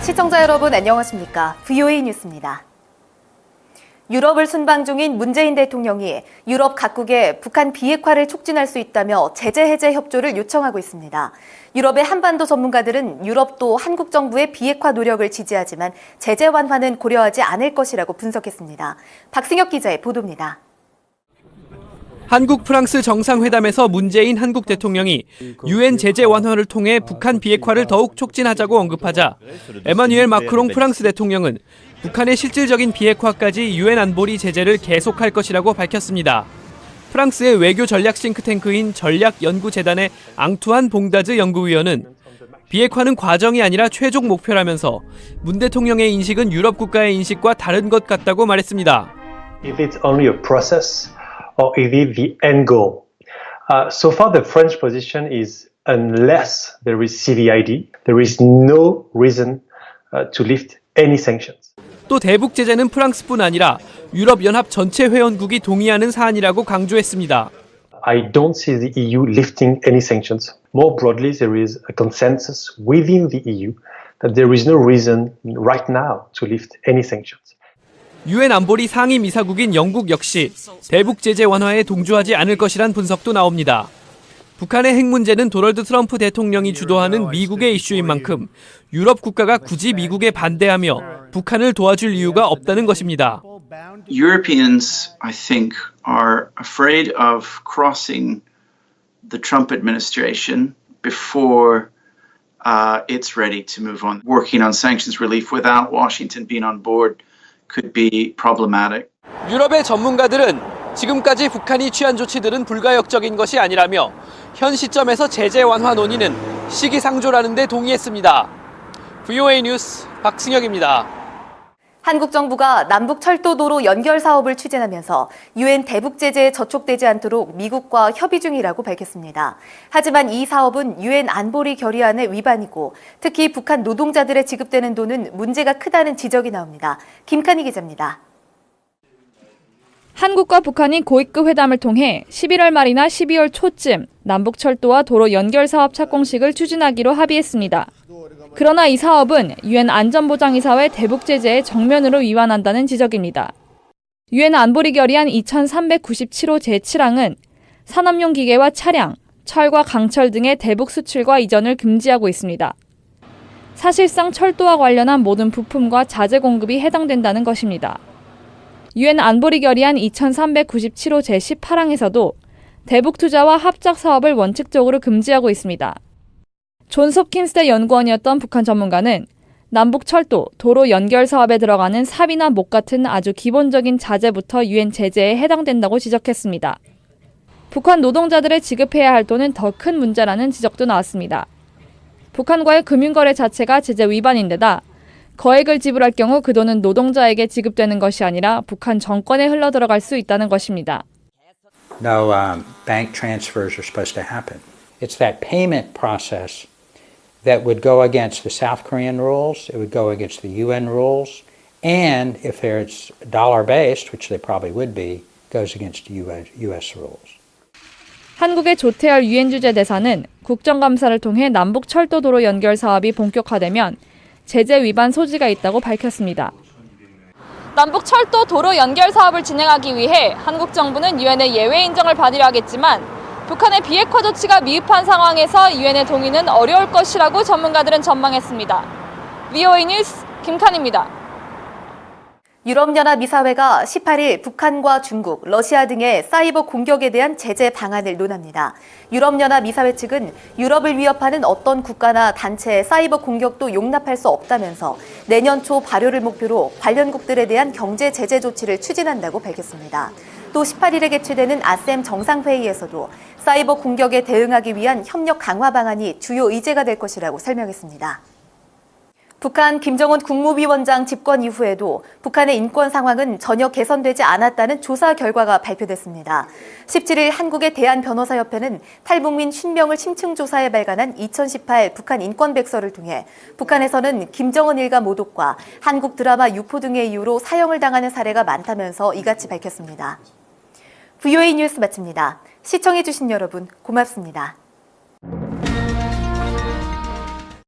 시청자 여러분 안녕하십니까? VOA 뉴스입니다. 유럽을 순방 중인 문재인 대통령이 유럽 각국에 북한 비핵화를 촉진할 수 있다며 제재 해제 협조를 요청하고 있습니다. 유럽의 한반도 전문가들은 유럽도 한국 정부의 비핵화 노력을 지지하지만 제재 완화는 고려하지 않을 것이라고 분석했습니다. 박승혁 기자의 보도입니다. 한국 프랑스 정상회담에서 문재인 한국 대통령이 유엔 제재 완화를 통해 북한 비핵화를 더욱 촉진하자고 언급하자 에마뉘엘 마크롱 프랑스 대통령은 북한의 실질적인 비핵화까지 유엔 안보리 제재를 계속할 것이라고 밝혔습니다. 프랑스의 외교 전략 싱크탱크인 전략연구재단의 앙투안 봉다즈 연구위원은 비핵화는 과정이 아니라 최종 목표라면서 문 대통령의 인식은 유럽 국가의 인식과 다른 것 같다고 말했습니다. If it's only a process, or is it the end goal? So far, the French position is unless there is CVID, there is no reason to lift any sanctions. 또 대북 제재는 프랑스뿐 아니라 유럽연합 전체 회원국이 동의하는 사안이라고 강조했습니다. I don't see the EU lifting any sanctions. More broadly, there is a consensus within the EU that there is no reason right now to lift any sanctions. 유엔 안보리 상임이사국인 영국 역시 대북 제재 완화에 동조하지 않을 것이란 분석도 나옵니다. 북한의 핵 문제는 도널드 트럼프 대통령이 주도하는 미국의 이슈인 만큼 유럽 국가가 굳이 미국에 반대하며 북한을 도와줄 이유가 없다는 것입니다. Europeans, I think, are afraid of crossing the Trump administration before it's ready to move on. Working on sanctions relief without Washington being on board could be problematic. 유럽의 전문가들은 지금까지 북한이 취한 조치들은 불가역적인 것이 아니라며 현 시점에서 제재 완화 논의는 시기상조라는 데 동의했습니다. VOA 뉴스 박승혁입니다. 한국 정부가 남북 철도도로 연결 사업을 추진하면서 유엔 대북 제재에 저촉되지 않도록 미국과 협의 중이라고 밝혔습니다. 하지만 이 사업은 유엔 안보리 결의안의 위반이고 특히 북한 노동자들에 지급되는 돈은 문제가 크다는 지적이 나옵니다. 김칸희 기자입니다. 한국과 북한이 고위급 회담을 통해 11월 말이나 12월 초쯤 남북철도와 도로 연결 사업 착공식을 추진하기로 합의했습니다. 그러나 이 사업은 유엔 안전보장이사회 대북 제재에 정면으로 위반한다는 지적입니다. 유엔 안보리 결의안 2397호 제7항은 산업용 기계와 차량, 철과 강철 등의 대북 수출과 이전을 금지하고 있습니다. 사실상 철도와 관련한 모든 부품과 자재 공급이 해당된다는 것입니다. 유엔 안보리 결의안 2397호 제18항에서도 대북 투자와 합작 사업을 원칙적으로 금지하고 있습니다. 존스 홉킨스대 연구원이었던 북한 전문가는 남북 철도, 도로 연결 사업에 들어가는 삽이나 목 같은 아주 기본적인 자재부터 유엔 제재에 해당된다고 지적했습니다. 북한 노동자들의 지급해야 할 돈은 더 큰 문제라는 지적도 나왔습니다. 북한과의 금융거래 자체가 제재 위반인데다 거액을 지불할 경우 그 돈은 노동자에게 지급되는 것이 아니라 북한 정권에 흘러들어갈 수 있다는 것입니다. No bank transfers are supposed to happen. It's that payment process that would go against the South Korean rules, it would go against the UN rules, and if it's dollar-based, which they probably would be, goes against US rules. 한국의 조태열 유엔 주재 대사는 국정감사를 통해 남북 철도도로 연결 사업이 본격화되면 제재 위반 소지가 있다고 밝혔습니다. 남북 철도 도로 연결 사업을 진행하기 위해 한국 정부는 유엔의 예외 인정을 받으려 하겠지만 북한의 비핵화 조치가 미흡한 상황에서 유엔의 동의는 어려울 것이라고 전문가들은 전망했습니다. VOA 뉴스 김칸희입니다. 유럽연합 이사회가 18일 북한과 중국, 러시아 등의 사이버 공격에 대한 제재 방안을 논합니다. 유럽연합 이사회 측은 유럽을 위협하는 어떤 국가나 단체의 사이버 공격도 용납할 수 없다면서 내년 초 발효를 목표로 관련국들에 대한 경제 제재 조치를 추진한다고 밝혔습니다. 또 18일에 개최되는 아셈 정상회의에서도 사이버 공격에 대응하기 위한 협력 강화 방안이 주요 의제가 될 것이라고 설명했습니다. 북한 김정은 국무위원장 집권 이후에도 북한의 인권 상황은 전혀 개선되지 않았다는 조사 결과가 발표됐습니다. 17일 한국의 대한변호사협회는 탈북민 50명을 심층조사해 발간한 2018 북한 인권백서를 통해 북한에서는 김정은 일가 모독과 한국 드라마 유포 등의 이유로 사형을 당하는 사례가 많다면서 이같이 밝혔습니다. VOA 뉴스 마칩니다. 시청해주신 여러분 고맙습니다.